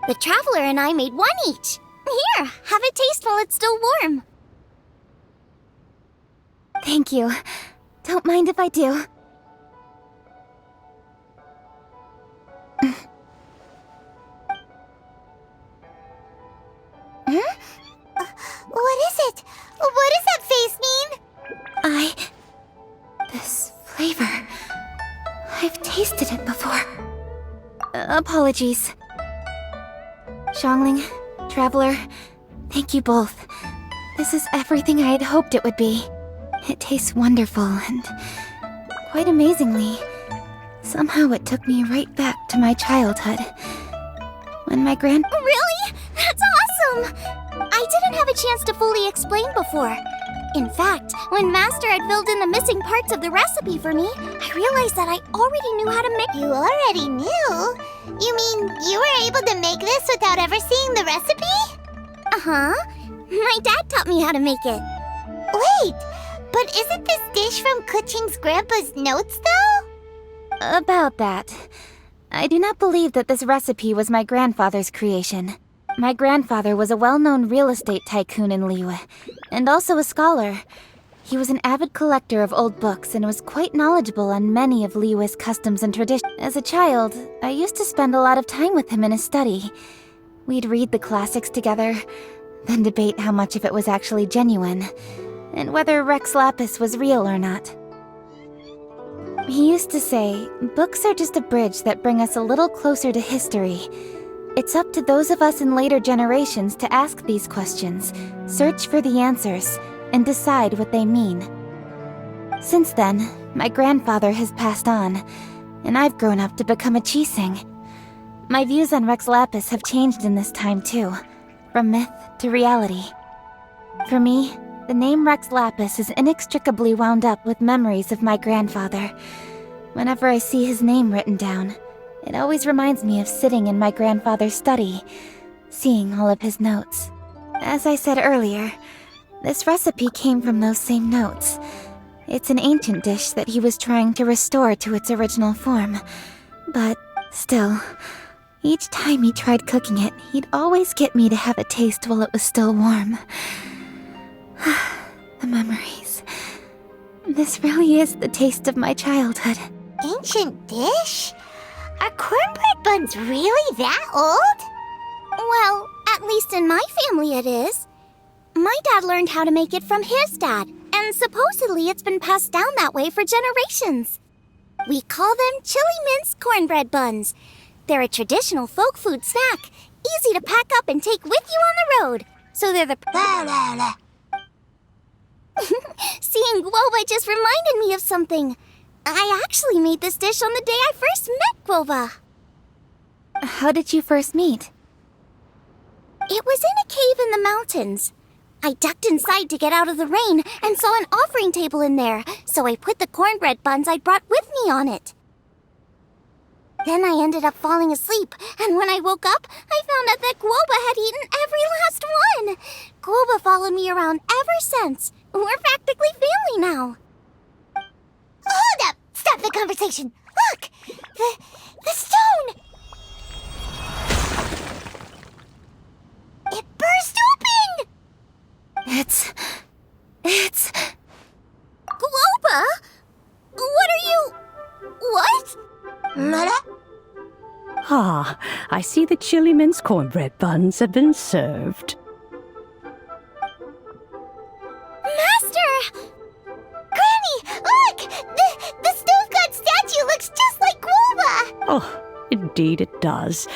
The Traveler and I made one each. Here, have it taste while it's still warm. Thank you. Don't mind if I do. What is it? What does that face mean? This flavor... I've tasted it before. Apologies. Xiangling, Traveler, thank you both. This is everything I had hoped it would be. It tastes wonderful and... quite amazingly, somehow it took me right back to my childhood. When my Really? That's awesome! I didn't have a chance to fully explain before. In fact, when Master had filled in the missing parts of the recipe for me, I realized that I already knew how to make— You already knew? You mean you were able to make this without ever seeing the recipe? Uh-huh. My dad taught me how to make it. Wait, but isn't this dish from Kuching's grandpa's notes, though? About that. I do not believe that this recipe was my grandfather's creation. My grandfather was a well-known real estate tycoon in Liyue, and also a scholar. He was an avid collector of old books and was quite knowledgeable on many of Liyue's customs and traditions. As a child, I used to spend a lot of time with him in his study. We'd read the classics together, then debate how much of it was actually genuine, and whether Rex Lapis was real or not. He used to say, books are just a bridge that bring us a little closer to history. It's up to those of us in later generations to ask these questions, search for the answers, and decide what they mean. Since then, my grandfather has passed on, and I've grown up to become a Qixing. My views on Rex Lapis have changed in this time too, from myth to reality. For me, the name Rex Lapis is inextricably wound up with memories of my grandfather. Whenever I see his name written down, it always reminds me of sitting in my grandfather's study, seeing all of his notes. As I said earlier, this recipe came from those same notes. It's an ancient dish that he was trying to restore to its original form. But still, each time he tried cooking it, he'd always get me to have a taste while it was still warm. The memories. This really is the taste of my childhood. Ancient dish? Are cornbread buns really that old? Well, at least in my family it is. My dad learned how to make it from his dad, and supposedly it's been passed down that way for generations. We call them chili mince cornbread buns. They're a traditional folk food snack, easy to pack up and take with you on the road. So they're the... Seeing Guoba just reminded me of something. I actually made this dish on the day I first met Guoba. How did you first meet? It was in a cave in the mountains. I ducked inside to get out of the rain and saw an offering table in there, so I put the cornbread buns I'd brought with me on it. Then I ended up falling asleep, and when I woke up, I found out that Guoba had eaten every last one. Guoba followed me around ever since. We're practically family now. Hold up! Stop the conversation! Look! The stone! It burst open! It's... Guoba? What are you... What? Ah, I see the chili mince cornbread buns have been served. Master! Granny, look! The stove god statue looks just like Guoba! Oh, indeed it does.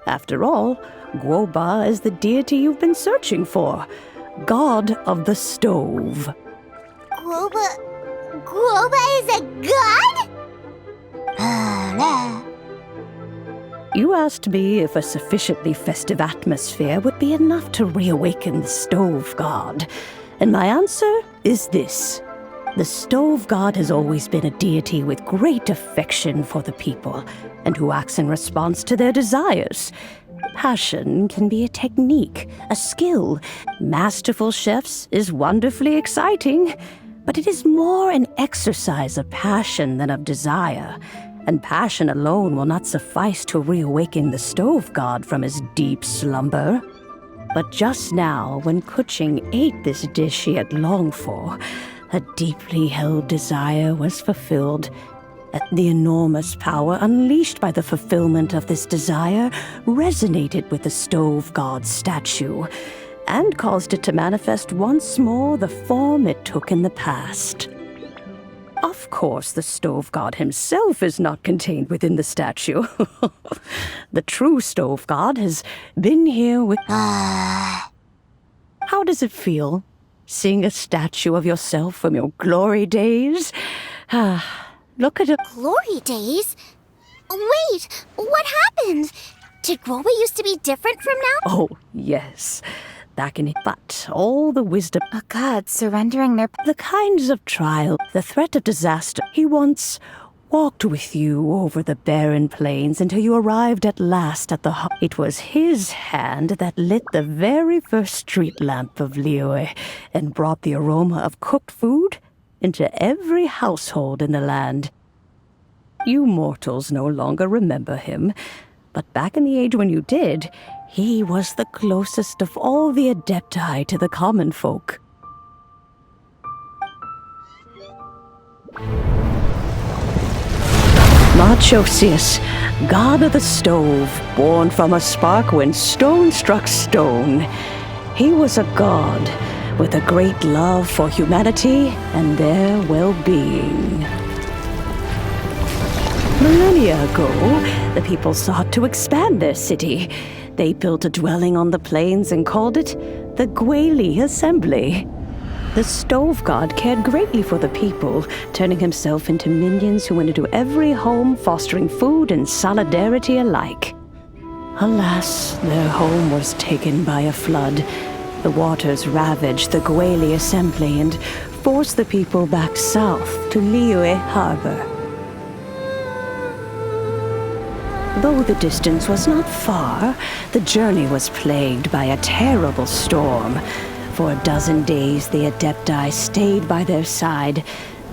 After all, Guoba is the deity you've been searching for. God of the stove. Guoba is a god? You asked me if a sufficiently festive atmosphere would be enough to reawaken the stove god. And my answer is this. The stove god has always been a deity with great affection for the people, and who acts in response to their desires. Passion can be a technique, a skill. Masterful chefs is wonderfully exciting, but it is more an exercise of passion than of desire. and passion alone will not suffice to reawaken the stove god from his deep slumber. But just now, when Kuching ate this dish he had longed for, a deeply held desire was fulfilled. The enormous power unleashed by the fulfillment of this desire resonated with the stove god's statue, and caused it to manifest once more the form it took in the past. Of course, the stove god himself is not contained within the statue. The true stove god has been here with... How does it feel, seeing a statue of yourself from your glory days? Look at it. Glory days? Wait, what happened? Did Groba used to be different from now? Oh, yes. Back in it, but all the wisdom, A god surrendering their... the kinds of trial, the threat of disaster. He once walked with you over the barren plains until you arrived at last at the It was his hand that lit the very first street lamp of Liyue and brought the aroma of cooked food into every household in the land. You mortals no longer remember him, but back in the age when you did, he was the closest of all the Adepti to the common folk. Machosius, god of the stove, born from a spark when stone struck stone. He was a god with a great love for humanity and their well-being. Millennia ago, the people sought to expand their city. They built a dwelling on the plains and called it the Gweli Assembly. The stove god cared greatly for the people, turning himself into minions who went into every home, fostering food and solidarity alike. Alas, their home was taken by a flood. The waters ravaged the Gweli Assembly and forced the people back south to Liyue Harbor. Though the distance was not far, the journey was plagued by a terrible storm. For a dozen days, the Adepti stayed by their side.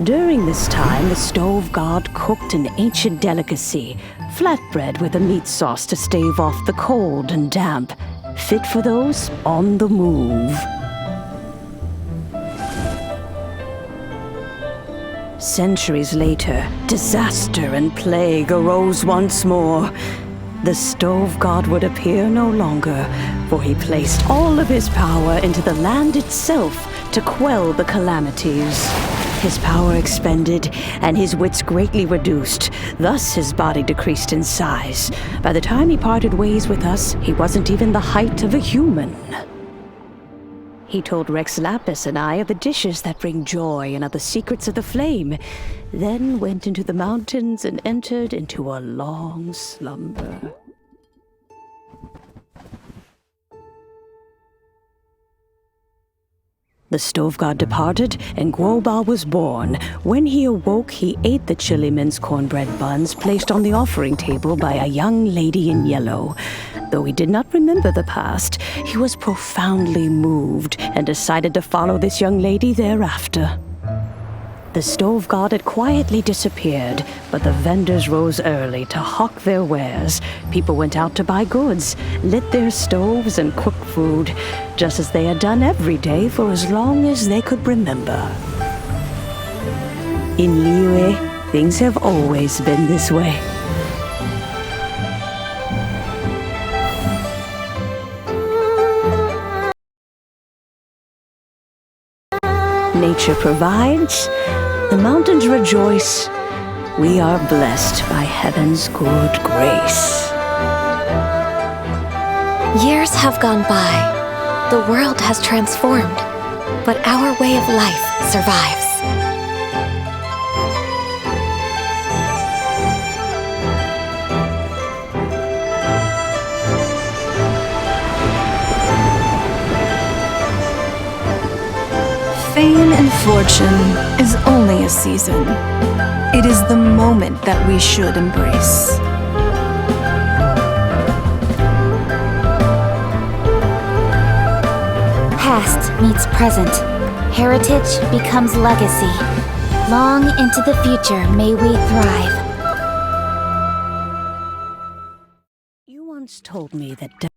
During this time, the stove god cooked an ancient delicacy, flatbread with a meat sauce to stave off the cold and damp, fit for those on the move. Centuries later, disaster and plague arose once more. The stove god would appear no longer, for he placed all of his power into the land itself to quell the calamities. His power expended, and his wits greatly reduced. Thus his body decreased in size. By the time he parted ways with us, he wasn't even the height of a human. He told Rex Lapis and I of the dishes that bring joy and of the secrets of the flame, then went into the mountains and entered into a long slumber. The stove god departed, and Guoba was born. When he awoke, he ate the Chiliman's cornbread buns placed on the offering table by a young lady in yellow. Though he did not remember the past, he was profoundly moved and decided to follow this young lady thereafter. The stove god had quietly disappeared, but the vendors rose early to hawk their wares. People went out to buy goods, lit their stoves, and cooked food, just as they had done every day for as long as they could remember. In Liyue, things have always been this way. Nature provides, the mountains rejoice. We are blessed by heaven's good grace. Years have gone by. The world has transformed, but our way of life survives. Fame and fortune is only a season. It is the moment that we should embrace. Past meets present. Heritage becomes legacy. Long into the future may we thrive. once told me that